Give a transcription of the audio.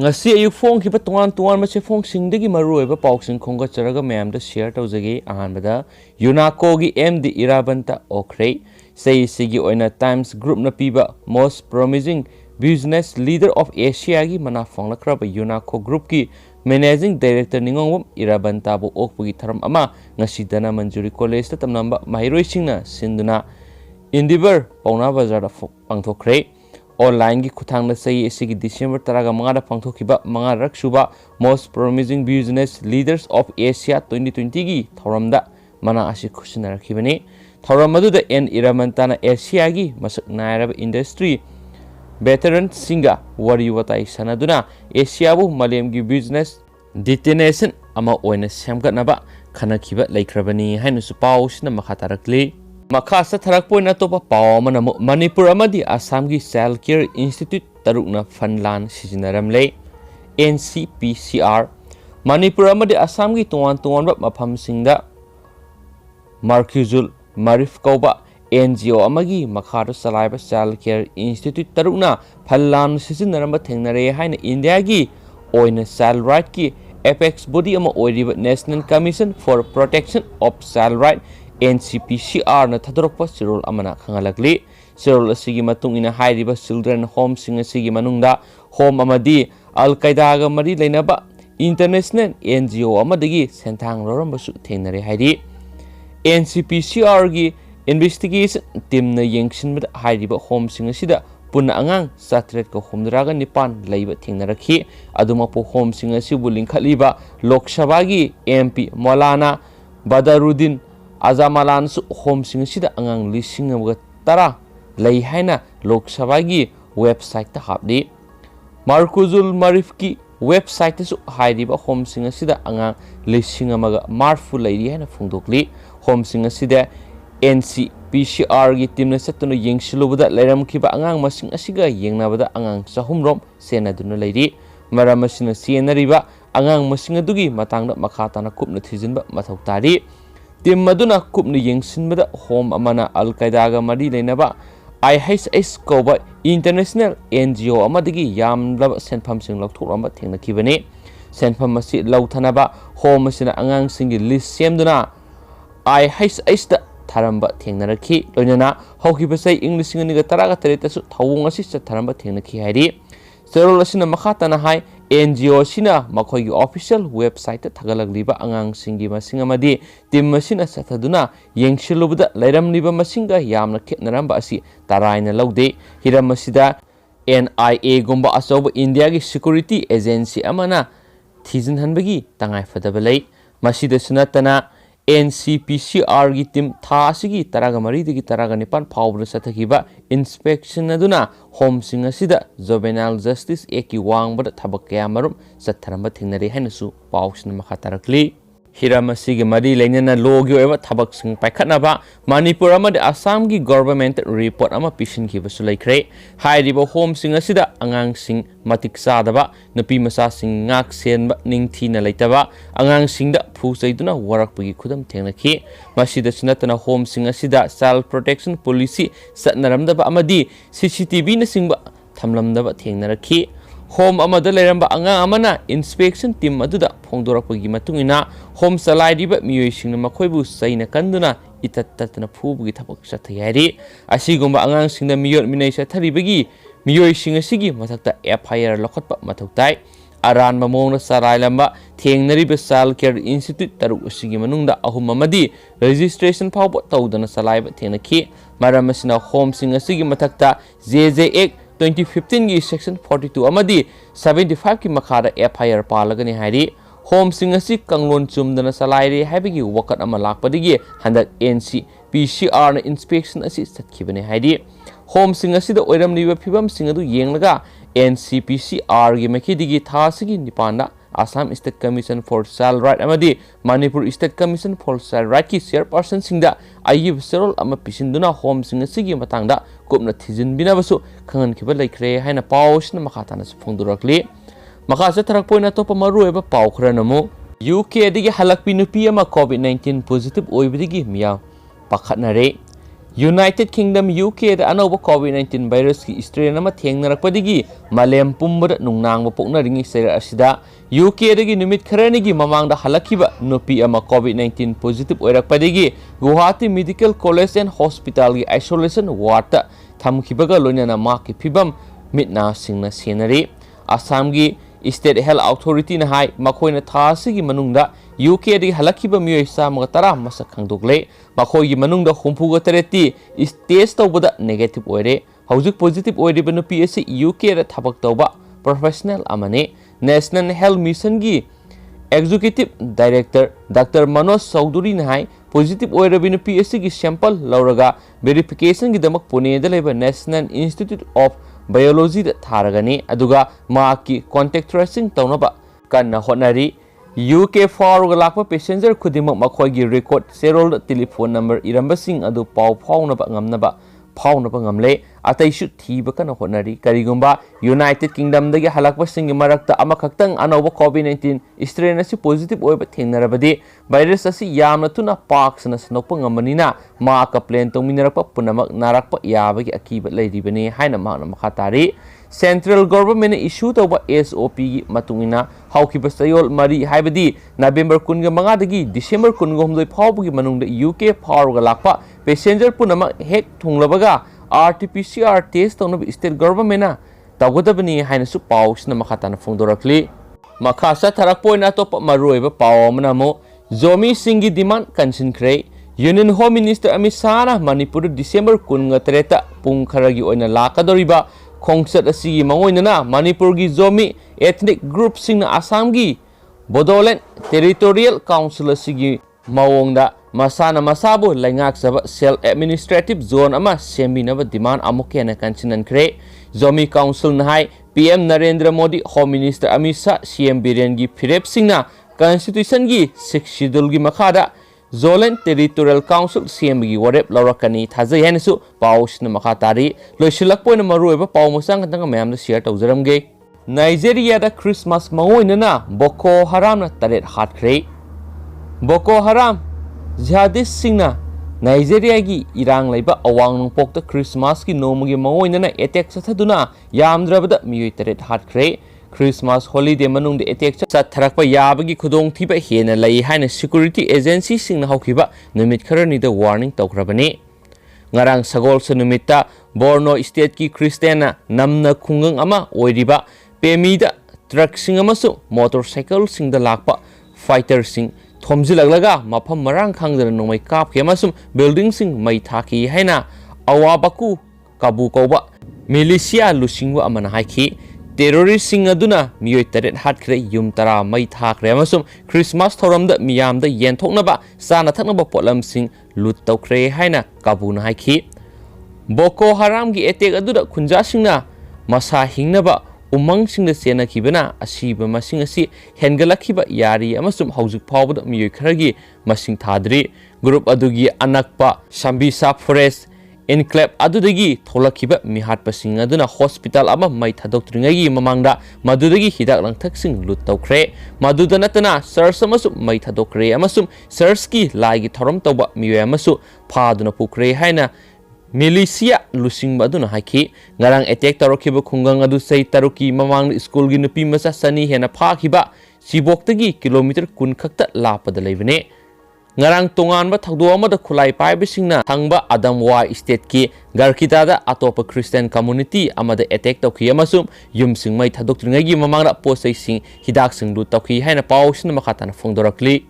ngasi ayuk phone ki patuan tuan ma che phone sing de gi maru eba pauksing khonga charaga ma'am da share tawjagi ahan bada UNACO gi MD irabanta okhrei sei sigi oina Times Group na piba most promising business leader of Asia gi mana phonglakra ba UNACO Group ki Managing Director ningong irabanta bo okpugi tharam ama ngasi dana manjuri college ta tamnamba mahiroi singna sinduna Endeavor pauna bazar da pangthokhrei online gi kuthang na sei sigi December taraga manga da pangthokiba manga raksuba most promising business leaders of Asia 2020 gi Thauram da mana asi khushina rakhibani Thauram adu da en iramanta na Asia gi masak nairab industry veteran singa wari watai sanaduna Asia bu malem gi business destination ama oina semgatnaba khanakhiba laikhrabani hainu pau sina makhatarakli Makasa tharak poina topa paw manamu Manipur amadi Assam gi Child Care Institute tarukna Funlan sijinaramle NCPCR Manipur amadi Assam gi tuan ba mafam singda Markuzul Marif kauba NGO amagi makhadu salaiba Child Care Institute tarukna Funlan sijinaramba thengnare haina India gi oina child right ki apex body ama oiriba National Commission for Protection of Child Right NCPCR na thadorokpa sirol amana khangalakli sirol asigi matung ina hairiba children home sing asigi manungda home amadi Al Qaeda ga mari leinaba international NGO amadagi senthang lorombasu thengnare hairi NCPCR gi investigation team na yengsinbada hairiba home sing asida punna angang satret ko humdraga nipan leiba thengnarakhi aduma po home sing asibu lingkhaliba Lok Sabha gi MP Maulana Badaruddin Azamalan su home sing sida angang lising amaga tara lei haina Lok Sabha gi website ta habdi Markuzul Marif ki website su hairiba home sing sida angang lising amaga marfu leiri haina phungdokli home sing sida NCPCR gi team na satuna yengsilubada leiramkhiba angang masing asiga yengnabada angang sahumrom senaduna leiri maram asina senariba angang masing adugi matangda makhatana kupna thijinba mathau tari Tim maduna kupni yengsinbada home amana Al Qaeda ga mari leinaba IHS koba international NGO amadagi yamlaba senpham sing lokthoramba thengnakibani senpham asi lauthanaba home asina angang singi list semduna IHS da tharamba thengnarakhi loinana hokibasai English ngi ga taraga tereta su thawung asi sa tharamba thengnakhi hairi serol asina makhatana hai NGO sina makhoi official website thagalagliba angang singi masinga madi team masina sathaduna yengsilubda leiramniba masinga yamna khetnaramba asi taraina laude hiram masida NIA gumba asoba India gi security agency amana thijinhanbagi tangai fadabalai masida sunatana NCPCR gi team tha asigi taraga mari digi taraga nipan phawbra sathakiba inspection aduna home sing asida juvenile justice eki wangbada thabak kaya marum satharamba thingnare hainasu pawsna makhatarakli hiramasi gi mari leinana logi oba thabak sing paikhatnaba Manipur amadi Assam gi government report ama pishin ki basu laikre hairiba home sing asida angang sing matik sadaba napi masa sing ngak senba ningthina leitaba angang singda phu saiduna warakpagi khudam thengnakhi masida sunatana home sing asida child protection policy satnaramdaba amadi CCTV na singba thamlamdaba thengnarakhi home amada leramba anga amana inspection team aduda phongdorakpagi matungina home salaidiba miyoisingna makhoibu saina kanduna itattatna phubugi thabak sathayari asigumba angang singda miyot minai satharibagi miyoising asigi mathakta FIR lokhatpa mathautai aran mamongna sarailamba thengnariba Child Care Institute taruk asigi manungda ahum amadi registration phawba tawdana salaiba thenakhi maramasina home sing asigi mathakta JJ 2015 gi section 42 amadi 75 ki makhada FIR palagani hairi home sing asi kanglon chumdana salaire haibigi wakat ama lakpadigi handak NCPCR na inspection asi satkibane hairi home sing asi da oiramniba phibam sing adu yenglaga NCPCR gi makidigi thasigi nipanda Assam State Commission for Child Right amadi Manipur State Commission for Child Right ki chairperson singda ayib serol ama pisinduna home sing asigi matangda kupna thijin binabasu khangan khiba laikre haina pawsna makhatana phongdurakli makasa tharak poina topa maru eba paw khranamu UK digi halakpi nupi ama COVID-19 positive oibidigi miya pakhatnare United Kingdom UK da anauba COVID-19 virus ki strain ama thengnarakpadigi malem pumbada nungnangba poknaringi sera asida UK dagi numit kharanigi mamangda halakhiba nupi ama COVID-19 positive oirakpadigi Guwahati Medical College and Hospital gi isolation ward ta thamkhibaga loinana ma ki phibam mitna singna senari Assam gi State Health Authority na hai makhoi na thasi gi manungda UK di halakhiba miyoi samga tara masak khangdokle makhoi gi manungda humpuga tareti test tawbada negative oire haujuk positive oire banu PSC UK ra thabak tawba professional amane National Health Mission gi Executive Director Dr. Manoj Chaudhary na hai positive oire banu PSC gi sample lauraga verification gi damak Pune da leba National Institute of Biology da tharagani aduga maaki contact tracing tawnaba kanna honari UK faruga lakpa passenger khudimak makhoi gi record serol telephone number irambasing adu pau phaunaba ngamle ataisu thiba kana honari karigumba United Kingdom dagi halakpa singi marakta amakhaktang anauba COVID-19 strain asi positive oiba thengnarabadi virus asi yamna tuna paksana sanokpa ngamanina ma ka plan tongminarapa punamak narakpa yabagi akiba leiribani haina makna makhatari Central Government issue tawba SOP gi matungina haukiba sayol mari haibadi November 15 dagi December 19 phawbugi manungda UK pharuga lakpa passenger punamak hek thunglabaga RT-PCR test tawna state government na tawgadabani haina su pausna makhatana phongdorakli makhasa tharakpoina top maroiba pawamna mo zomi singi demand kansinkhre Union Home Minister Amit Shah na Manipur December 13 pung kharagi oina lakadoriba Kongsat asigi mangoinana Manipur gi zomi ethnic group singna Assam gi Bodoland Territorial Council asigi mawongda masana masabu laingak saba self administrative zone ama seminaba demand amokena kanchinan kre zomi council na hai PM Narendra Modi Home Minister Amit Shah CM Biren gi phirep singna constitution gi 6 schedule gi makhada Zolan Territorial Council CM gi warep laurakani thazai hainasu pausna makhatari loisilak poina marueba paumusang katanga mayamda share tawjaramge Nigeria da Christmas mangoinana Boko Haram na taret hatkre Boko Haram jihadis singna Nigeria gi irang laiba awang nungpok da Christmas ki nomugi mangoinana attack sathaduna yamdrabada miyoi taret hatkre Christmas holiday manung de attack tharakpa yabagi khudong thiba hena lai haina security agency singna haukiba numit kharani da warning tawkrabani ngarang sagol sa numita Borno state ki Christiana namna khungang ama oiriba pemida truck sing amasu motorcycle sing da lakpa fighter sing thomjilaglaga mafam marang khangdana nomai kap kemasum building sing mai thaki haina awabaku kabu koba militia lusingwa amana haiki terrorist sing aduna miyoi taret hatkre yum tara mai thakre amasum Christmas thoramda miyamda yenthoknaba sana thaknaba potlam sing lut tawkre haina kabuna haiki Boko Haram gi attack aduda khunja singna masa hingnaba umang singda sena kibana asiba masing asi hengalakhiba yari amasum haujuk phawbada miyoi kharagi masing thadri group adugi anakpa Sambisa Forest Enclave adudagi tholakhiba mihat pasing aduna hospital ama mai thadoktringagi mamangda madudagi hidak langthaksing lut tawkre maduda natana search amasu mai thadokre amasum search ki laigi thoram tawba miyo amasu phaduna pukre haina militia lusing baduna haki ngarang attack tarokhiba khungang adu sei taruki mamang school gi nupi masa sani hena phakhiba siboktagi kilometer kun khakta lapada leibane ngarang tonganba thagdo amada khulai paiba singna thangba Adamwa state ki Garkita da atopa Christian community amada attack tawkhi amasum yumsing mai thadoktringagi mamangda posai sing hidak sing lut tawkhi haina pausna makhatana phongdorakli